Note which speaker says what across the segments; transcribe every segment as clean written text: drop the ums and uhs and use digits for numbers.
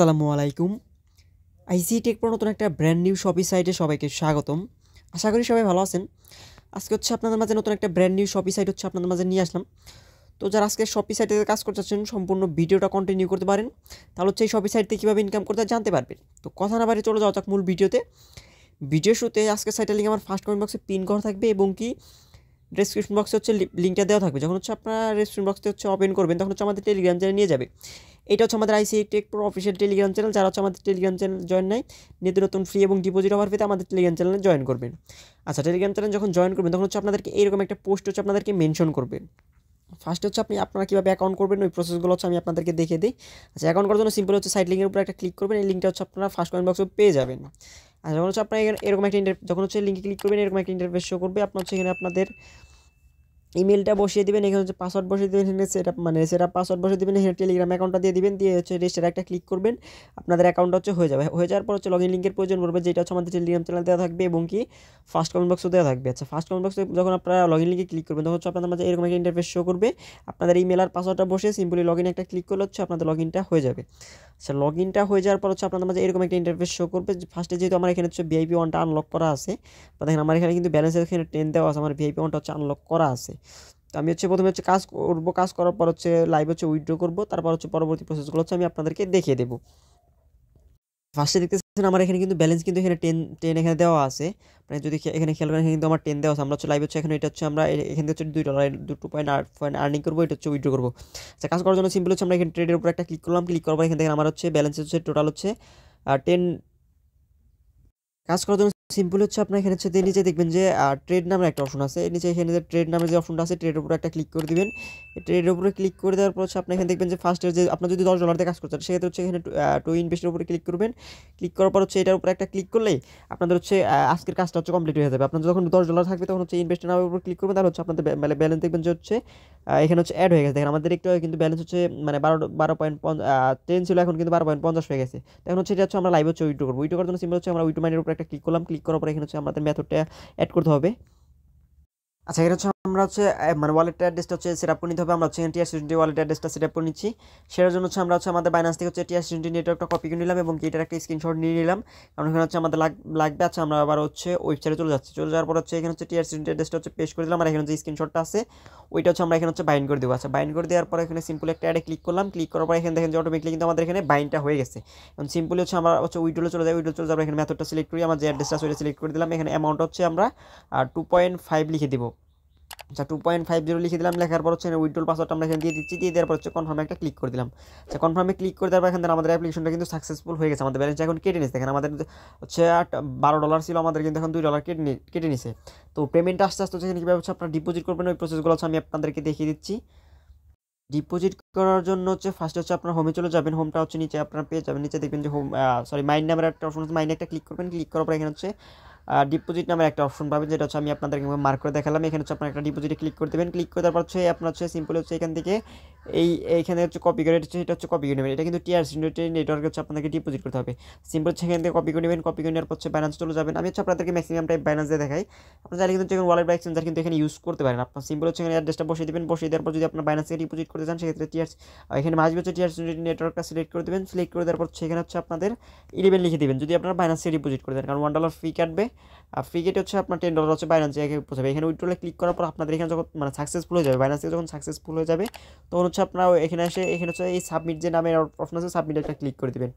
Speaker 1: আসসালামু আলাইকুম। আইসি tech pro নতুন একটা ব্র্যান্ড নিউ শপি সাইটে সবাইকে স্বাগতম। আশা করি সবাই ভালো আছেন। আজকে হচ্ছে আপনাদের মাঝে নতুন একটা ব্র্যান্ড নিউ শপি সাইট হচ্ছে আপনাদের মাঝে নিয়ে আসলাম। তো যারা আজকে শপি সাইটে কাজ করতে চাচ্ছেন সম্পূর্ণ ভিডিওটা কন্টিনিউ করতে পারেন। তাহলে হচ্ছে এই শপি সাইট থেকে কীভাবে ইনকাম করতে জানতে পারবেন। তো কথা না বাড়িয়ে চলে যাওয়া যাক মূল ভিডিওতে। ভিডিও শুরুতে আজকে সাইটের লিঙ্ক আমার ফার্স্ট কমেন্ট বক্সে পিন করা থাকবে এবং কি ডেসক্রিপশন বক্সে হচ্ছে লিঙ্কটা দেওয়া থাকবে। যখন হচ্ছে আপনারা ডেসক্রিপশন বক্সে হচ্ছে ওপেন করবেন তখন হচ্ছে আমাদের টেলিগ্রাম চ্যানেলে নিয়ে যাবে। এটা হচ্ছে আমাদের IC tech pro official telegram channel. যারা হচ্ছে আমাদের টেলিগ্রাম চ্যানেল জয়েন নাই, নিত্য নতুন ফ্রি এবং ডিপোজিট অফার পেতে আমাদের টেলিগ্রাম চ্যানেলে জয়েন করবেন। আচ্ছা, টেলিগ্রাম চ্যানেল যখন জয়েন করবেন তখন হচ্ছে আপনাদেরকে এইরকম একটা পোস্ট হচ্ছে আপনাদেরকে মেনশন করবে। ফার্স্ট হচ্ছে আপনারা কীভাবে অ্যাকাউন্ট করবেন ওই প্রসেসগুলো হচ্ছে আমি আপনাদেরকে দেখিয়ে দিই। আচ্ছা, অ্যাকাউন্ট করার জন্য সিম্পল হচ্ছে সাইট লিঙ্কের উপর একটা ক্লিক করবেন। এই লিঙ্কটা হচ্ছে আপনারা ফার্স্ট কমেন্ট বক্সে পেয়ে যাবেন। আর যখন হচ্ছে আপনারা এরকম একটা যখন হচ্ছে লিঙ্কে ক্লিক করবেন এরকম একটা ইন্টারফেস শো করবে। আপনার হচ্ছে এখানে আপনাদের ইমেলটা বসিয়ে দিবেন, এখানে হচ্ছে পাসওয়ার্ড বসিয়ে দেবেন, এখানে সেটআপ পাসওয়ার্ড বসিয়ে দিবেন, এখানে টেলিগ্রাম অ্যাকাউন্টটা দিয়ে দিবেন, দিয়ে হচ্ছে রেজিস্টার একটা ক্লিক করবেন। আপনাদের অ্যাকাউন্টটা হচ্ছে হয়ে যাবে। হয়ে যাওয়ার পর হচ্ছে লগইন লিঙ্কের প্রয়োজন পড়বে, যেটা হচ্ছে আমাদের টেলিগ্রাম চ্যানেল দেওয়া থাকবে এবং কি ফার্স্ট কমেন্ট বক্সও দেওয়া থাকবে। আচ্ছা, ফার্স্ট কমেন্ট বক্সে যখন আপনারা লগইন লিঙ্কে ক্লিক করবেন তখন হচ্ছে আপনাদের মাঝে এরকম একটা ইন্টারফেস শো করবে। আপনাদের ইমেল আর পাসওয়ার্ডটা বসে সিম্পলি লগইন একটা ক্লিক করলে হচ্ছে আপনাদের লগইনটা হয়ে যাবে। আচ্ছা, লগইনটা হয়ে যাওয়ার পর হচ্ছে আপনাদের মাঝে এরকম একটা ইন্টারফেস শো করবে। ফার্স্টে যেহেতু আমার এখানে হচ্ছে ভিআইপি ওয়ানটা আনলক করা আছে, দেখেন আমার এখানে কিন্তু ব্যালেন্সের এখানে 10 দেওয়া আছে, আমার ভিআইপি ওয়ানটা হচ্ছে আনলক করা আছে। তো আমি হচ্ছে প্রথমে হচ্ছে কাজ করব, কাজ করার পর হচ্ছে লাইভ হচ্ছে উইথড্র করব, তারপর হচ্ছে পরবর্তী প্রসেসগুলো হচ্ছে আমি আপনাদেরকে দেখিয়ে দেবো। ফার্স্টে দেখতেছেন আমার এখানে কিন্তু ব্যালেন্স কিন্তু এখানে 10 এখানে দেওয়া আছে। মানে যদি এখানে খেয়াল করেন এখানে কিন্তু আমার 10 দেওয়া আছে। আমরা হচ্ছে লাইভ হচ্ছে এখানে এটা হচ্ছে আমরা এখান থেকে হচ্ছে $2 2.8 আর্নিং করবো, এটা হচ্ছে উইথড্র করবো। আচ্ছা, কাজ করার জন্য সিম্পল হচ্ছে আমরা এখানে ট্রেডের উপর একটা ক্লিক করলাম। ক্লিক করার পর এখান থেকে আমার হচ্ছে ব্যালেন্স হচ্ছে টোটাল হচ্ছে 10। কাজ করার জন্য সিম্পল হচ্ছে আপনার এখানে হচ্ছে নিচে দেখবেন যে ট্রেড নামের একটা অপশন আছে। নিচে এখানে যে ট্রেড নামের যে অপশনটা আছে ট্রেডের উপর একটা ক্লিক করে দিবেন। ট্রেডের উপরে ক্লিক করে দেওয়ার পর হচ্ছে আপনি এখানে দেখবেন যে ফার্স্টের যে আপনার যদি $10 দিয়ে কাজ করতে চান সেক্ষেত্রে হচ্ছে এখানে টু ইনভেস্টের উপরে ক্লিক করবেন। ক্লিক করার পর হচ্ছে এটার উপরে একটা ক্লিক করলেই আপনাদের হচ্ছে আজকের কাজটা হচ্ছে কমপ্লিট হয়ে যাবে। আপনার যখন $10 থাকবে তখন হচ্ছে ইনভেস্টের নামের উপর ক্লিক করবেন, তাহলে হচ্ছে আপনাদের মানে ব্যালেন্স দেখবেন যে হচ্ছে এখানে হচ্ছে অ্যাড হয়ে গেছে। দেখেন আমাদের একটু কিন্তু ব্যালেন্স হচ্ছে মানে 12.10 ছিল, এখন কিন্তু 12.50 হয়ে গেছে। এখন হচ্ছে এটা হচ্ছে আমরা লাইভ হচ্ছে উইথড্র করবো। উইথড্র করার জন্য সিম্পল হচ্ছে আমরা উইথড্র মাইনের উপর একটা ক্লিক করলাম। ক্লিক করার পর এখানে হচ্ছে আমাদের মেথডটা অ্যাড করতে হবে। আচ্ছা, এটা হচ্ছে আমরা হচ্ছে মানে ওয়ালেট অ্যাড্রেসটা হচ্ছে সেট আপ করে নিতে হবে। আমরা হচ্ছে টিআরসি20 ওয়ালেট অ্যাড্রেসটা সেট আপ করে নিচ্ছি। সেটার জন্য হচ্ছে আমরা হচ্ছে আমাদের বাইন্যান্স থেকে হচ্ছে টিআরসি20 নেটওয়ার্কটা কপি করে নিলাম এবং এটার একটা স্ক্রিনশট নিয়ে নিলাম, কারণ এখানে হচ্ছে আমাদের লাগবে। আচ্ছা, আমরা আবার হচ্ছে ওয়েবসাইটে চলে যাচ্ছি। চলে যাওয়ার পর হচ্ছে এখানে হচ্ছে টিআরসি20 অ্যাড্রেসটা হচ্ছে পেস্ট করে দিলাম, আর এখানে যে স্ক্রিনশটটা আছে ওইটা হচ্ছে আমরা এখানে হচ্ছে বাইন্ড করে দেবো। আচ্ছা, বাইন্ড করে দেওয়ার পর এখানে সিম্পল একটা অ্যাডে ক্লিক করলাম। ক্লিক করার পর এখানে দেখেন যে অটোমেটিকলি কিন্তু আমাদের এখানে বাইন্ডটা হয়ে গেছে। এখন সিম্পলি হচ্ছে আমরা হচ্ছে উইড্রোলে চলে যাই। উইড্রোলে চলে যাবো, এখানে মেথডটা সিলেক্ট করি, আমার যে অ্যাড্রেসটা আছে ওইটা সিলেক্ট করে দিলাম। এখানে অ্যামাউন্ট হচ্ছে আমরা 2.5 লিখে দিব। আচ্ছা, 2.50 লিখে দিলাম। লেখার পর হচ্ছে উইথড্রল পাসওয়ার্ডটা আমরা এখানে দিয়ে দিচ্ছি। দিয়ে দেওয়ার পর হচ্ছে কনফার্মে একটা ক্লিক করে দিলাম। আচ্ছা, কনফার্মে ক্লিক করে দেওয়ার পর এখানে আমাদের অ্যাপ্লিকেশনটা কিন্তু সাকসেসফুল হয়ে গেছে। আমাদের ব্যালেন্স এখন কেটে নিচ্ছে। দেখেন আমাদের হচ্ছে $12 ছিল, আমাদের কিন্তু এখন $2 কেটে নিছে। তো পেমেন্টটা আস্তে আস্তে হচ্ছে কীভাবে হচ্ছে আপনারা ডিপোজিট করবেন ওই প্রসেসগুলো হচ্ছে আমি আপনাদেরকে দেখিয়ে দিচ্ছি। ডিপোজিট করার জন্য হচ্ছে ফার্স্ট হচ্ছে আপনার হোমে চলে যাবেন। হোমটা হচ্ছে নিচে আপনারা পেয়ে যাবেন। নিচে দেখবেন যে মাইন্ড নামের একটা অপশন আছে, মাইন্ডে একটা ক্লিক করবেন। ক্লিক করার পর এখানে হচ্ছে ডিপোজিট নামের একটা অপশন পাবেন, যেটা হচ্ছে আমি আপনাদেরকে মার্ক করে দেখালাম। এখানে হচ্ছে আপনার একটা ডিপোজিটে ক্লিক করে দেবেন। ক্লিক করে তারপর হচ্ছে আপনার হচ্ছে সিম্পল হচ্ছে এখান থেকে এইখানে হচ্ছে কপি করে এটা হচ্ছে কপি করে নেবেন। এটা কিন্তু টিআরসি নেটওয়ার্কে হচ্ছে আপনাদেরকে ডিপোজিট করতে হবে। সিম্পল হচ্ছে এখান থেকে কপি করে নেবেন। কপি করে নেওয়ার পর হচ্ছে বাইন্যান্স চলে যাবেন। আমি হচ্ছে আপনাদেরকে ম্যাক্সিমাম টাইপ বাইন্যান্স দিয়ে দেখাই। আপনার চাইলে কিন্তু যখন ওয়ালেট বা এক্সচেঞ্জার কিন্তু এখানে ইউজ করতে পারেন। আপনার সিম্পল হচ্ছে এখানে অ্যাড্রেসটা বসিয়ে দেবেন। বসিয়ে দেওয়ার পর যদি আপনার বাইন্যান্স থেকে ডিপোজিট করতে চান সেক্ষেত্রে এখানে মাঝে হচ্ছে টিআরসি নেটওয়ার্কটা সিলেক্ট করে দেবেন। সিলেক্ট করে দেওয়ার পর সেখানে হচ্ছে আপনাদের 11 লিখে দেবেন যদি আপনার বাইন্যান্স থেকে ডিপোজিট করে দেন, কারণ $1 ফি কাটবে। আর ফ্রি কেটে হচ্ছে আপনার $10 হচ্ছে বাইন্যান্স এখানে পৌঁছাবে। এখানে উইথড্রলে ক্লিক করার পর আপনাদের এখানে যখন মানে সাকসেসফুল হয়ে যাবে, বাইন্যান্স থেকে যখন সাকসেসফুল হয়ে যাবে তখন হচ্ছে আপনারা এখানে এসে এখানে হচ্ছে এই সাবমিট যে নামের অপশন আছে সাবমিট একটা ক্লিক করে দেবেন।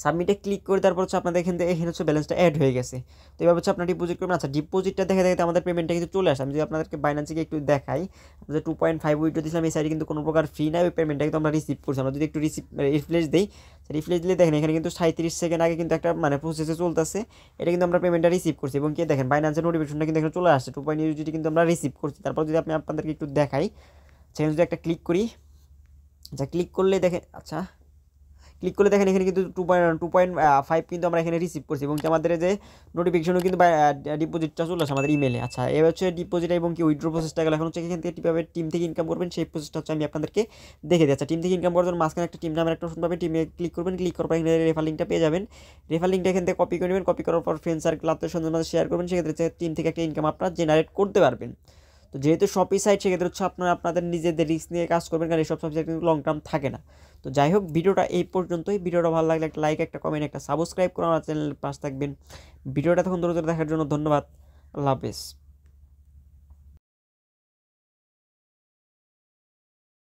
Speaker 1: সাবমিটে ক্লিক করে তারপর হচ্ছে আপনাদের এখানে হচ্ছে ব্যালেন্সটা অ্যাড হয়ে গেছে। তো এভাবে হচ্ছে আপনার ডিপোজিট করবেন। আচ্ছা, ডিপোজিটটা দেখে দেখতে আমাদের পেমেন্টটা কিন্তু চলে আসে। আমি যদি আপনাদেরকে বাইন্যান্সকে একটু দেখাই যে 2.5 উইথড্র দিয়েছিলাম, এই সাইডে কিন্তু কোনো প্রকার ফি নাই, ওই পেমেন্টটা কিন্তু আমরা রিসিভ করছি। আমরা যদি একটু রিফ্রেশ দিই, রিফ্রেশ দিলে দেখেন এখানে কিন্তু 37 সেকেন্ড আগে কিন্তু একটা মানে প্রসেসে চলতেছে। এটা কিন্তু আমরা পেমেন্টটা রিসিভ করছি এবং কি দেখেন বাইন্যান্সের নোটিফিকেশনটা কিন্তু এখানে চলে আসছে। 2.0 USDT কিন্তু আমরা রিসিভ করছি। তারপর যদি আমি আপনাদেরকে একটু দেখাই, সেখানে যদি একটা ক্লিক করি, আচ্ছা ক্লিক করলে দেখেন, আচ্ছা ক্লিক করলে দেখেন এখানে কিন্তু 2.5 কিন্তু আমরা এখানে রিসিভ করছি এবং আমাদের যে নোটিফিকেশনও কিন্তু ডিপোজিটটা চলে আসে আমাদের ইমেলে। আচ্ছা, এবার হচ্ছে ডিপোজিট এবং কি উইথড্র প্রসেসটা গেল। এখন হচ্ছে এখান থেকে কীভাবে টিম থেকে ইনকাম করবেন সেই প্রসেসটা হচ্ছে আমি আপনাদেরকে দেখে দিই। আচ্ছা, টিম থেকে ইনকাম করার জন্য মাঝখানে একটা টিম নামের একটা অপশন পাবেন। টিমে ক্লিক করবেন। ক্লিক করার পর এখানে রেফার লিঙ্কটা পেয়ে যাবেন। রেফার লিঙ্কটা এখান থেকে কপি করে নেবেন। কপি করার পর ফ্রেন্ড সার্কেল আত্মীয় স্বজনের মাঝে শেয়ার করবেন। সেক্ষেত্রে টিম থেকে একটা ইনকাম আপনারা জেনারেট করতে পারবেন। তো যেহেতু শপি সাইট সেক্ষেত্রে হচ্ছে আপনারা আপনাদের নিজেদের রিস্ক নিয়ে কাজ করবেন, কারণ এইসব শপি সাইট কিন্তু লং টার্ম থাকে না। তো যাই হোক, ভিডিওটা এই পর্যন্তই। ভিডিওটা ভালো লাগলে একটা লাইক, একটা কমেন্ট, একটা সাবস্ক্রাইব করে আমার চ্যানেলের পাশে থাকবেন। ভিডিওটা তখন দ্রুত দেখার জন্য ধন্যবাদ। আল্লাহ হাফেজ।